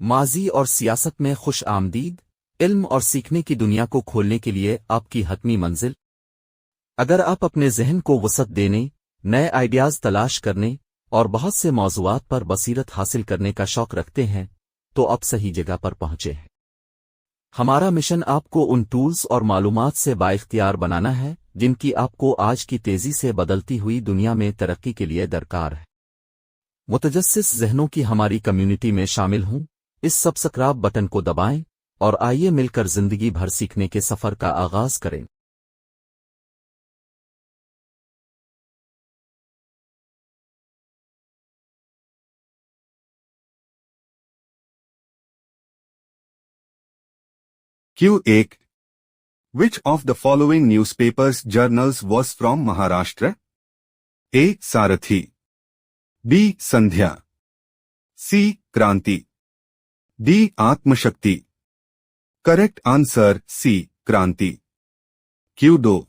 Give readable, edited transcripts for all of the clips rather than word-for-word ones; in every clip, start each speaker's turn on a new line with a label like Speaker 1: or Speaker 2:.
Speaker 1: माजी और सियासत में खुश आमदीद, इल्म और सीखने की दुनिया को खोलने के लिए आपकी हतमी मंजिल। अगर आप अपने जहन को वसअत देने, नए आइडियाज़ तलाश करने और बहुत से मौज़ूआत पर बसीरत हासिल करने का शौक रखते हैं, तो आप सही जगह पर पहुंचे हैं। हमारा मिशन आपको उन टूल्स और मालूमात से बाइख्तियार बनाना है जिनकी आपको आज की तेजी से बदलती हुई दुनिया में तरक्की के लिए दरकार है। मुतजस्सिस ज़हनों की हमारी कम्युनिटी में शामिल हों। इस सब्सक्राइब बटन को दबाएं और आइए मिलकर जिंदगी भर सीखने के सफर का आगाज करें।
Speaker 2: Q1. Which of the following newspapers journals was from Maharashtra? A. Sarathi. B. Sandhya. C. Kranti. D. Atmashakti. Correct answer C. Kranti. Q2.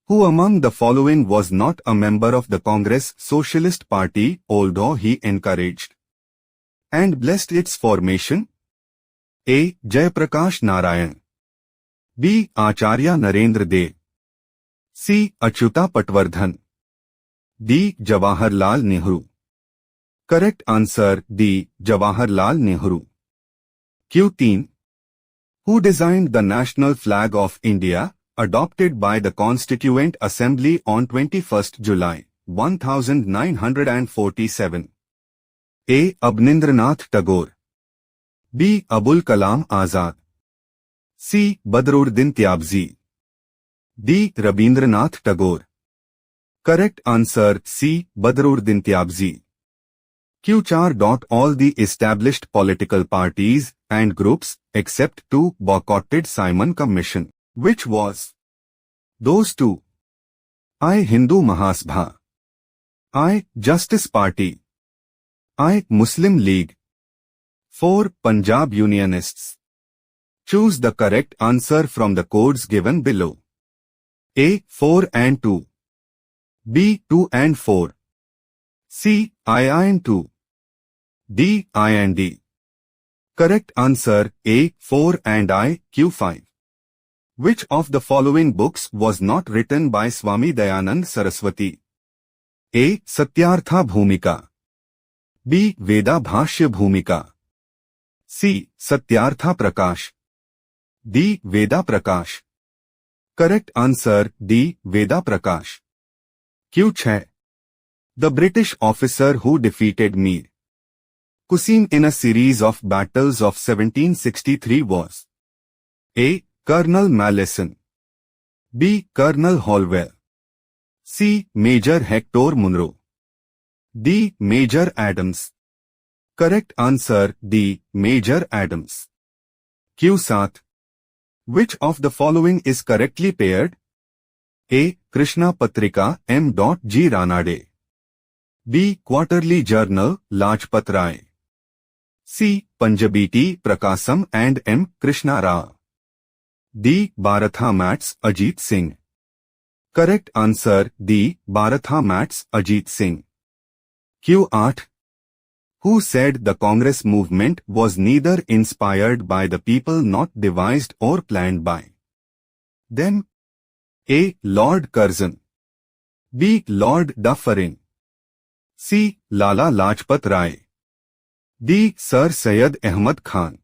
Speaker 2: Who among the following was not a member of the Congress Socialist Party although he encouraged and blessed its formation? A. Jayaprakash Narayan. B. Acharya Narendra De. C. Achyuta Patwardhan. D. Jawaharlal Nehru. Correct answer D. Jawaharlal Nehru. Q3. Who designed the national flag of India, adopted by the Constituent Assembly on 21st July, 1947? A. Abnindranath Tagore. B. Abul Kalam Azad. C. Badruddin Tyabzi. D. Rabindranath Tagore. Correct answer C. Badruddin Tyabzi. Q4. All the established political parties and groups except two boycotted Simon Commission. Which was? Those two. I. Hindu Mahasabha. I. Justice Party. I. Muslim League. 4. Punjab Unionists. Choose the correct answer from the codes given below. A. 4 and 2. B. 2 and 4. C. I and 2. D. I and D. Correct answer A. 4 and I. Q5. Which of the following books was not written by Swami Dayanand Saraswati? A. Satyartha Bhumika. B. Veda Bhashya Bhumika. C. Satyartha Prakash. D. Veda Prakash. Correct answer D. Veda Prakash. Q6. The British officer who defeated Mir Qasim in a series of battles of 1763 was? A. Colonel Malleson. B. Colonel Holwell. C. Major Hector Munro. D. Major Adams. Correct answer D. Major Adams. Q7. Which of the following is correctly paired? A. Krishna Patrika M. G. Ranade. B. Quarterly Journal Lajpat Rai. C. Panjabiti Prakasam and M. Krishna Rao. D. Bharatha Mats Ajit Singh. Correct answer D. Bharatha Mats Ajit Singh. Q8. Who said the Congress movement was neither inspired by the people not devised or planned by them? A. Lord Curzon. B. Lord Dufferin. C. Lala Lajpat Rai. D. Sir Syed Ahmad Khan.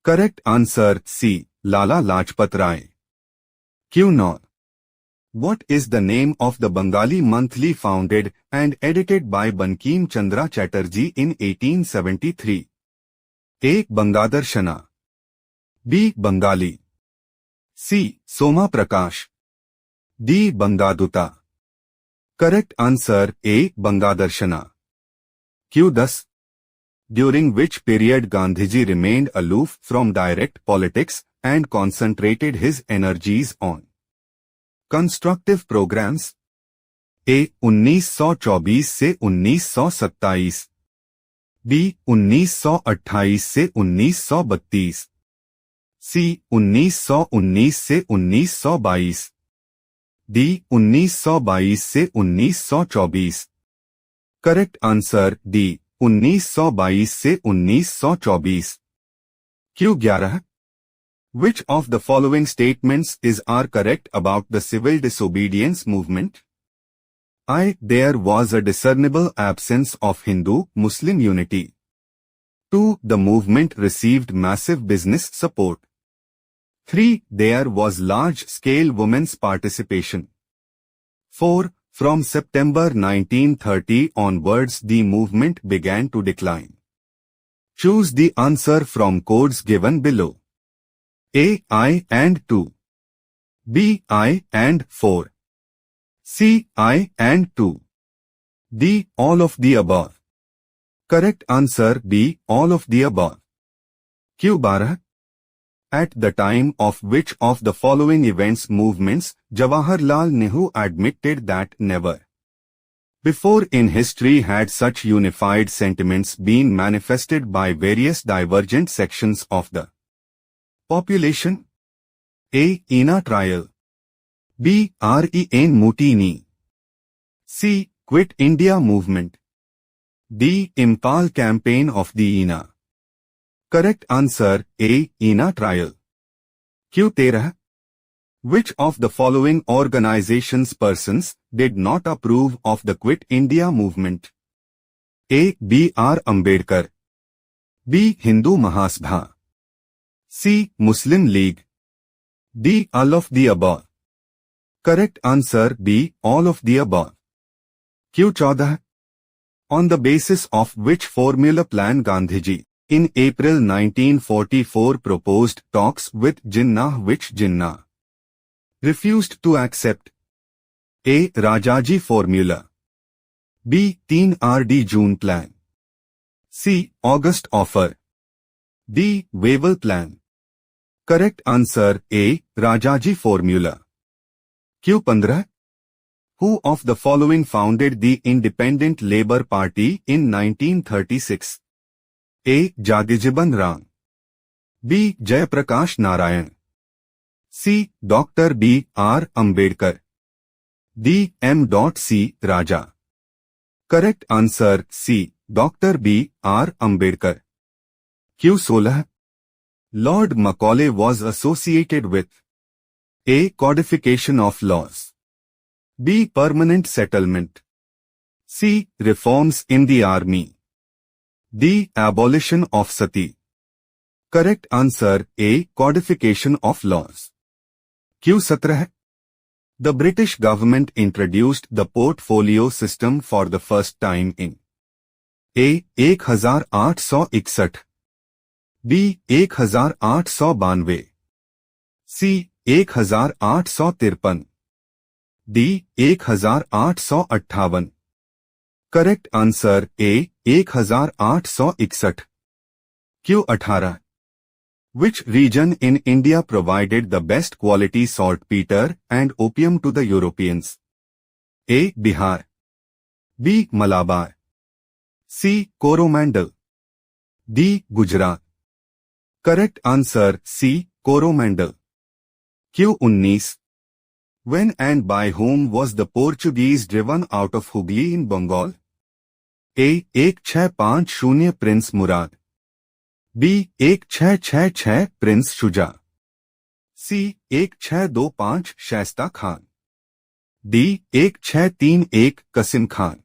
Speaker 2: Correct answer C. Lala Lajpat Rai. Q9. What is the name of the Bengali monthly founded and edited by Bankim Chandra Chatterjee in 1873? A. Bangadarshana. B. Bengali. C. Soma Prakash. D. Bangaduta. Correct answer A. Bangadarshana. Q10. During which period Gandhiji remained aloof from direct politics and concentrated his energies on constructive programs? A. 1924 से 1927. B. 1928 से 1932. सी. 1919 से 1922. D. 1922 से 1924. Correct answer D. 1922 से 1924। Q11 Which of the following statements are correct about the civil disobedience movement? I. There was a discernible absence of Hindu-Muslim unity. 2. The movement received massive business support. 3. There was large-scale women's participation. 4. From September 1930 onwards the movement began to decline. Choose the answer from codes given below. A. I and 2. B. I and 4. C. I and 2. D. All of the above. Correct answer B. All of the above. Q12 At the time of which of the following events movements, Jawaharlal Nehru admitted that never before in history had such unified sentiments been manifested by various divergent sections of the population? A. INA trial. B. REN Mutiny. C. Quit India movement. D. Impal campaign of the INA. Correct answer A. INA trial. Q13 Which of the following organizations persons did not approve of the Quit India movement? A. B.R. Ambedkar. B. Hindu Mahasabha. C. Muslim League. D. All of the above. Correct answer B. All of the above. Q14 On the basis of which formula plan Gandhiji in April 1944 proposed talks with Jinnah which Jinnah refused to accept? A. Rajaji formula. B. 3 June plan. C. August offer. D. Waiver plan. Correct answer A. Rajaji formula. Q15 Who of the following founded the Independent Labour Party in 1936? A. Jagjiban Ram. B. Jayaprakash Narayan. C. Dr. B.R. Ambedkar. D. M.C. Raja. Correct answer C. Dr. B.R. Ambedkar. Q16 Lord Macaulay was associated with A. Codification of laws. B. Permanent settlement. C. Reforms in the army. D. Abolition of sati. Correct answer A. Codification of laws. Q17 The British government introduced the portfolio system for the first time in A. 1861 B. 1892 C. 1853 D. 1858 Correct answer A. 1861 Q18 Which region in India provided the best quality saltpeter and opium to the Europeans? A. Bihar. B. Malabar. C. Coromandel. D. Gujarat. Correct answer C. Coromandel. Q19 When and by whom was the Portuguese driven out of Hooghly in Bengal? A. 1650 Prince Murad. B. 1666 Prince Shuja. C. 1625 Shaista Khan. D. 1631 Qasim Khan.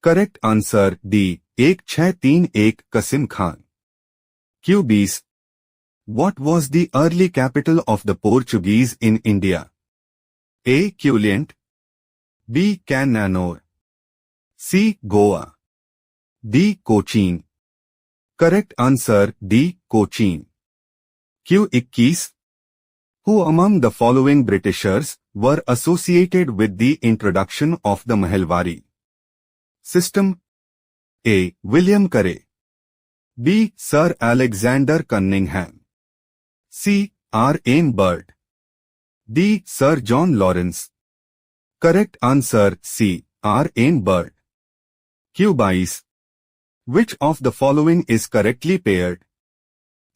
Speaker 2: Correct answer D. 1631 Qasim Khan. Q20 What was the early capital of the Portuguese in India? A. Quilient. B. Cananore. C. Goa. D. Cochin. Correct answer D. Cochin. Q21 Who among the following Britishers were associated with the introduction of the Mahalwari system? A. William Carey. B. Sir Alexander Cunningham. C. R. N. Bird. D. Sir John Lawrence. Correct answer C. R. N. Bird. Q22 Which of the following is correctly paired?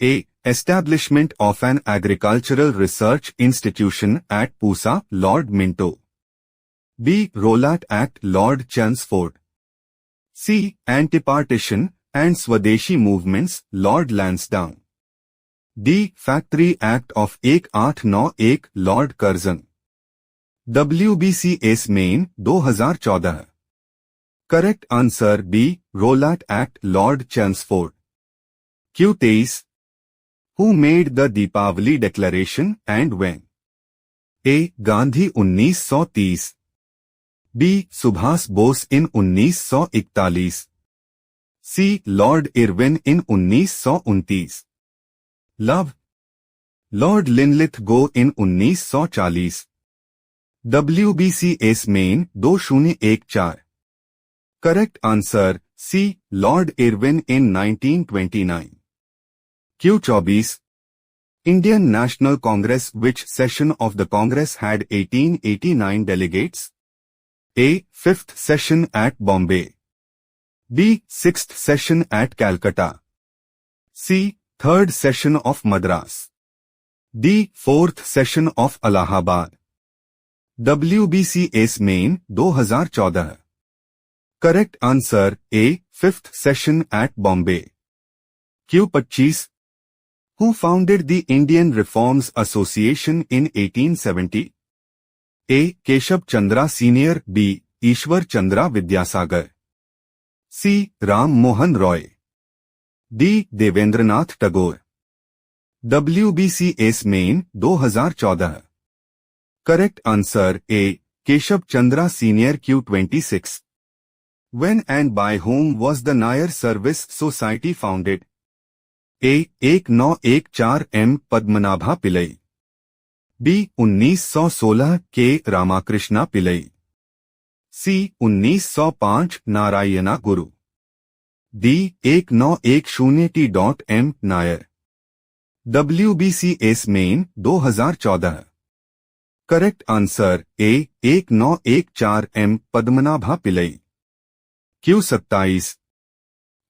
Speaker 2: A. Establishment of an agricultural research institution at Pusa, Lord Minto. B. Rowlatt Act, Lord Chelmsford. C. Anti-partition and Swadeshi movements, Lord Lansdowne. D. Factory Act of 1891, Lord Curzon. WBCS Main 2014. Correct answer B. Rowlatt Act, Lord Chelmsford. Q23. Who made the Deepavali Declaration and when? A. Gandhi 1930. B. Subhas Bose in 1941. C. Lord Irwin in 1929. Love. Lord Linlithgow in 1940. WBCS Main 2014. Correct answer C. Lord Irwin in 1929. Q24. Indian National Congress. Which session of the Congress had 1889 delegates? A. 5th session at Bombay. B. 6th session at Calcutta. C. 3rd session of Madras. D. 4th session of Allahabad. WBCS Main 2014. Correct answer A. 5th session at Bombay. Q25. Who founded the Indian Reforms Association in 1870? A. Keshab Chandra Senior. B. Ishwar Chandra Vidyasagar. C. Ram Mohan Roy. D. Devendranath Tagore. WBCS Main 2014. Correct answer A. Keshab Chandra Senior. Q26. When and by whom was the Nair Service Society founded? A. 1914 M. Padmanabha Pillai. B. 1916 K. Ramakrishna Pillai. C. 1905 Narayana Guru. D. 1910 T. M. Nair. WBCS Main 2014. Correct answer A. 1914 M. Padmanabha Pillai. Q27.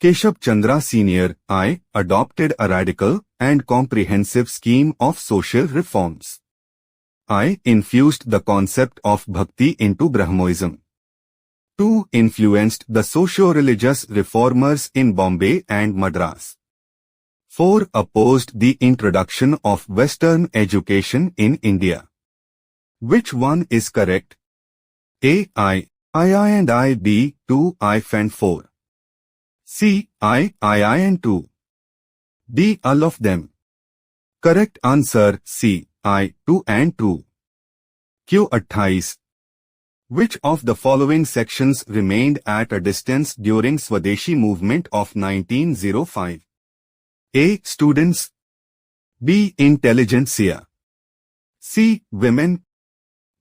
Speaker 2: Keshab Chandra Senior. I. adopted a radical and comprehensive scheme of social reforms. I. infused the concept of bhakti into Brahmoism. 2. influenced the socio-religious reformers in Bombay and Madras. 4. opposed the introduction of Western education in India. Which one is correct? A. I and I. B. 2 I and 4. C. I and 2. D. all of them. Correct answer C. I, 2 and 2. Q28. Which of the following sections remained at a distance during Swadeshi movement of 1905? A. Students. B. Intelligentsia. C. Women.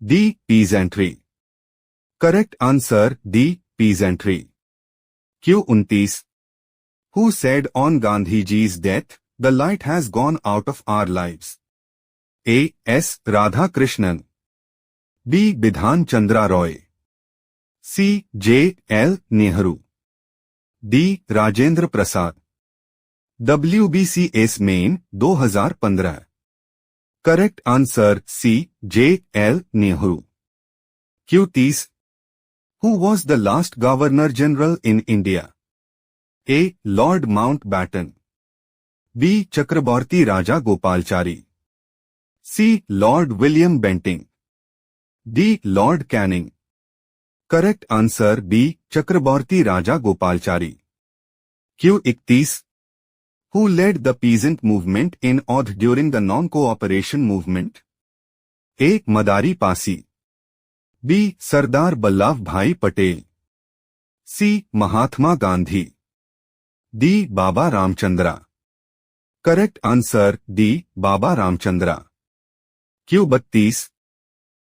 Speaker 2: D. Peasantry. Correct answer D. Peasantry. Q29. Who said on Gandhiji's death, "The light has gone out of our lives"? A. S. Radhakrishnan. B. Bidhan Chandra Roy. C. J. L. Nehru. D. Rajendra Prasad. WBCS Main 2015. Correct answer C. J. L. Nehru. Q30. Who was the last Governor General in India? A. Lord Mountbatten. B. Chakraborty Raja Gopalchari. C. Lord William Bentinck. D. Lord Canning. Correct answer B. Chakraborty Raja Gopalchari. Q31. Who led the peasant movement in Oudh during the non-cooperation movement? A. Madari Pasi. B. Sardar Vallabhbhai Patel. C. Mahatma Gandhi. D. Baba Ramchandra. Correct answer D. Baba Ramchandra. Q32.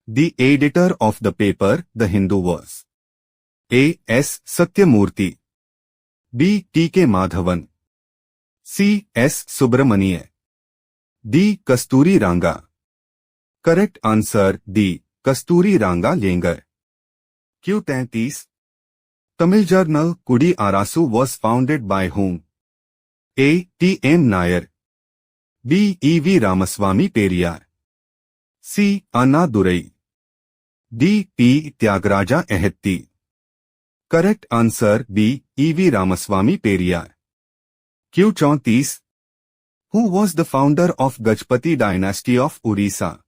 Speaker 2: The editor of the paper The Hindu was A. S. Satyamurthy. B. T. K. Madhavan. C. S. Subramanian. D. Kasturi Ranga. Correct answer D. Kasturi Ranga Lengar. Q33. Tamil journal Kudi Arasu was founded by whom? A. T. M. Nair. B. E. V. Ramaswamy Periyar. C. Anna Durai. D. P. Tyagaraja Ehetti. Correct answer B. E.V. Ramaswamy Periyar. Q34. Who was the founder of Gajpati dynasty of Orissa?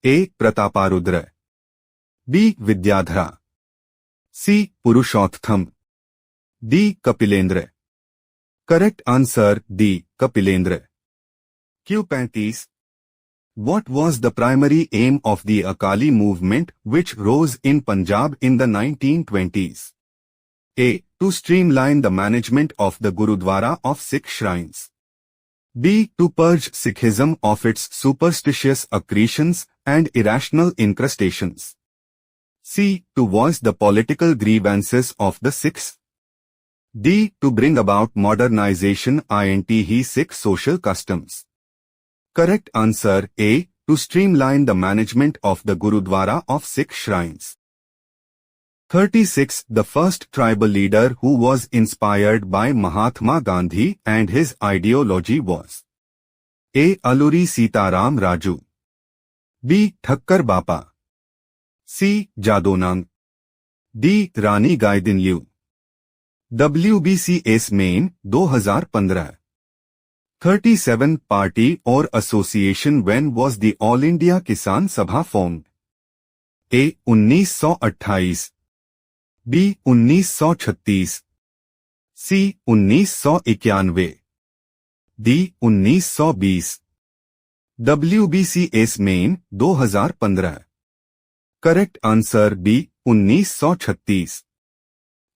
Speaker 2: A. Prataparudra. B. Vidyadhara. C. Purushottam. D. Kapilendra. Correct answer D. Kapilendra. Q35. What was the primary aim of the Akali movement which rose in Punjab in the 1920s? A. To streamline the management of the Gurudwara of Sikh shrines. B. To purge Sikhism of its superstitious accretions and irrational incrustations. C. To voice the political grievances of the Sikhs. D. To bring about modernization in Sikh social customs. Correct answer A. To streamline the management of the Gurudwara of Sikh shrines. 36. The first tribal leader who was inspired by Mahatma Gandhi and his ideology was A. Alluri Sitaram Raju. B. Thakkar Bapa. C. Jadonang. D. Rani Gaidinliu. WBCS Main 2015. 37. Party or association. When was the All India Kisan Sabha formed? A. 1928. B. 1936. C. 1991. D. 1920. WBCS Main 2015. Correct answer B. 1936.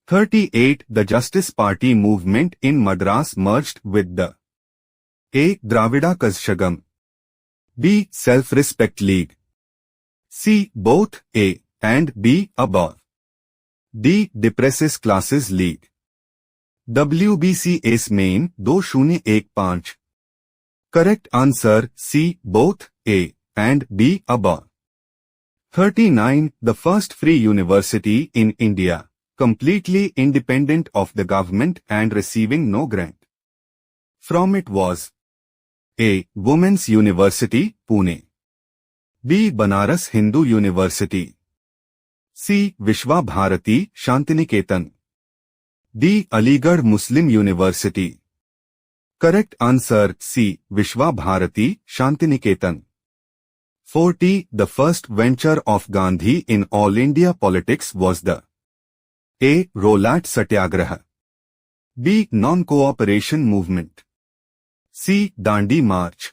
Speaker 2: 38. The Justice Party movement in Madras merged with the A. Dravida Kazhagam. B. Self-Respect League. C. Both A and B above. D. Depresses Classes League. WBCS Main 2015. Correct answer C. Both A and B above. 39. The first free university in India, completely independent of the government and receiving no grant from it was A. Women's University, Pune. B. Banaras Hindu University. C. Vishwa Bharati, Shantiniketan. D. Aligarh Muslim University. Correct answer C. Vishwa Bharati, Shantiniketan. 40. The first venture of Gandhi in All India politics was the A. Rolat Satyagraha. B. Non-cooperation movement. C. Dandi March.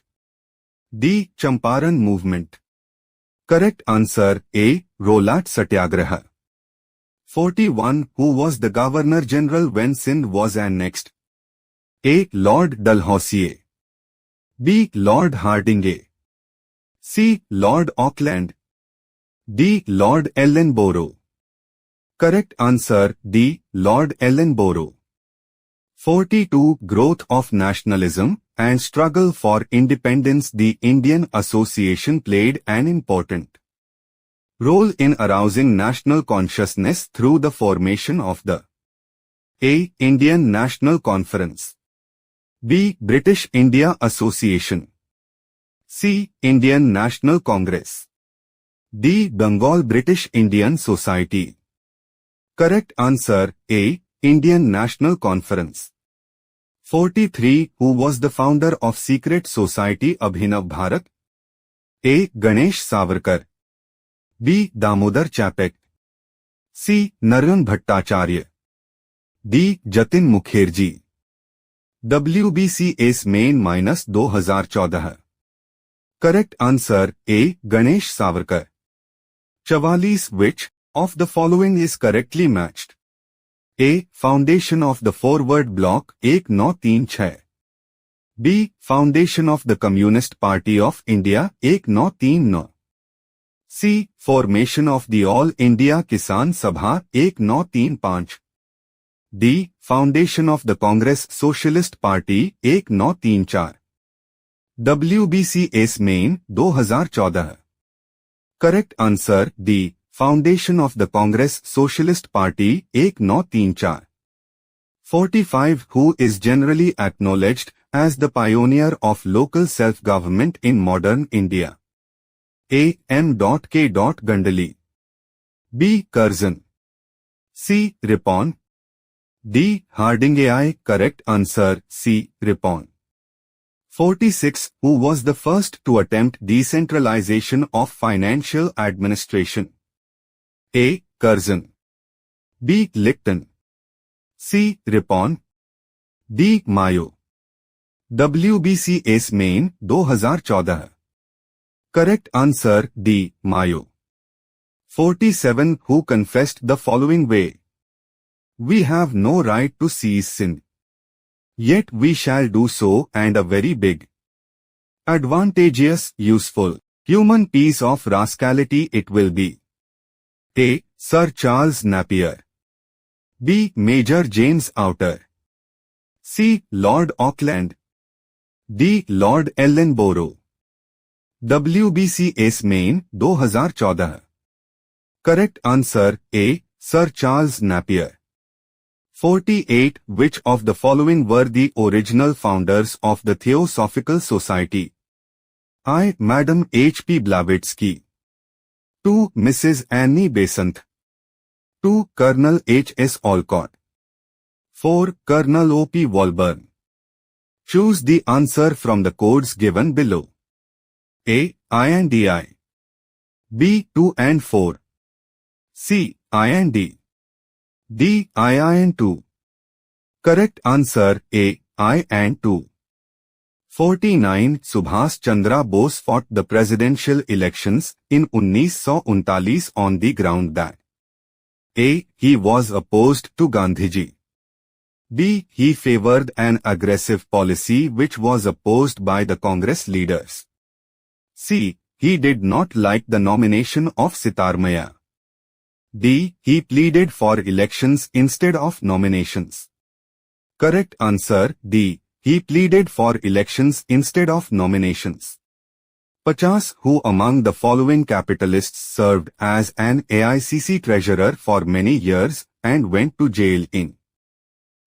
Speaker 2: D. Champaran movement. Correct answer A. Rolat Satyagraha. 41. Who was the Governor General when Sindh was annexed? A. Lord Dalhousie. B. Lord Hardinge. C. Lord Auckland. D. Lord Ellenborough. Correct answer D. Lord Ellenborough. 42. Growth of nationalism and struggle for independence. The Indian Association played an important role in arousing national consciousness through the formation of the A. Indian National Conference. B. British India Association. C. Indian National Congress. D. Bengal British Indian Society. Correct answer A. Indian National Conference. 43. Who was the founder of secret society Abhinav Bharat? A. Ganesh Savarkar. B. Damodar Chapak. C. Narayan Bhattacharya. D. Jatin Mukherjee. WBCS Main -2014. Correct answer A. Ganesh Savarkar. 44. Which of the following is correctly matched? A. Foundation of the Forward Bloc 1936. B. Foundation of the Communist Party of India 1939. C. Formation of the All India Kisan Sabha 1935. D. Foundation of the Congress Socialist Party 1934. WBCS Main 2014. Correct answer D. Foundation of the Congress Socialist Party 1934. 45. Who is generally acknowledged as the pioneer of local self-government in modern India? A. M. K. Gandali. B. Curzon. C. Ripon. D. Harding AI. Correct answer C. Ripon. 46. Who was the first to attempt decentralization of financial administration? A. Curzon. B. Licton. C. Ripon. D. Mayo. WBCS Main 2014. Correct answer D. Mayo. 47. Who confessed the following way? We have no right to seize Sindh. Yet we shall do so, and a very big, advantageous, useful, human piece of rascality it will be. A. Sir Charles Napier. B. Major James Outer. C. Lord Auckland. D. Lord Ellenborough. WBCS Main 2014. Correct answer A. Sir Charles Napier. 48. Which of the following were the original founders of the Theosophical Society? I. Madam H. P. Blavatsky. 2. Mrs. Annie Besant. 2. Colonel H. S. Olcott. 4. Colonel O. P. Walburn. Choose the answer from the codes given below. A. I and DI. B. 2 and 4. C. I and D. D. I and 2. Correct answer A. I and 2. 49. Subhas Chandra Bose fought the presidential elections in 1939 on the ground that A. He was opposed to Gandhiji. B. He favored an aggressive policy which was opposed by the Congress leaders. C. He did not like the nomination of Sitarmaya. D. He pleaded for elections instead of nominations. Correct answer D. He pleaded for elections instead of nominations. 50. Who among the following capitalists served as an AICC treasurer for many years and went to jail in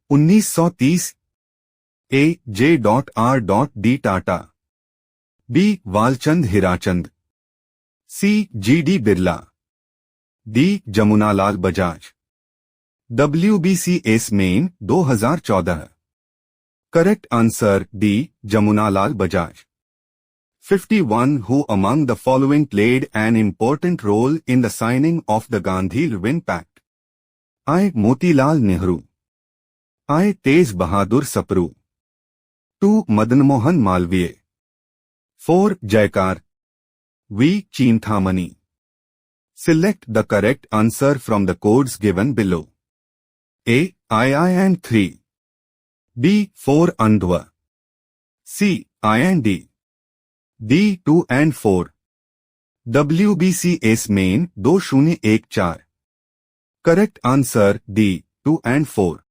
Speaker 2: 1930? A. J. R. D. Tata. B. Walchand Hirachand. C. G. D. Birla. D. Jamunalal Bajaj. WBCS Main 2014. Correct answer D. Jamunalal Bajaj. 51. Who among the following played an important role in the signing of the Gandhi-Levin Pact? I. Motilal Nehru. I. Tej Bahadur Sapru. 2. Madan Mohan Malviya. 4. Jaykar. V. Chinthamani. Select the correct answer from the codes given below. A. I and 3. B. 4 and 2. C. I and D. D. 2 and 4. WBCS Main 2014. Correct answer D. 2 and 4.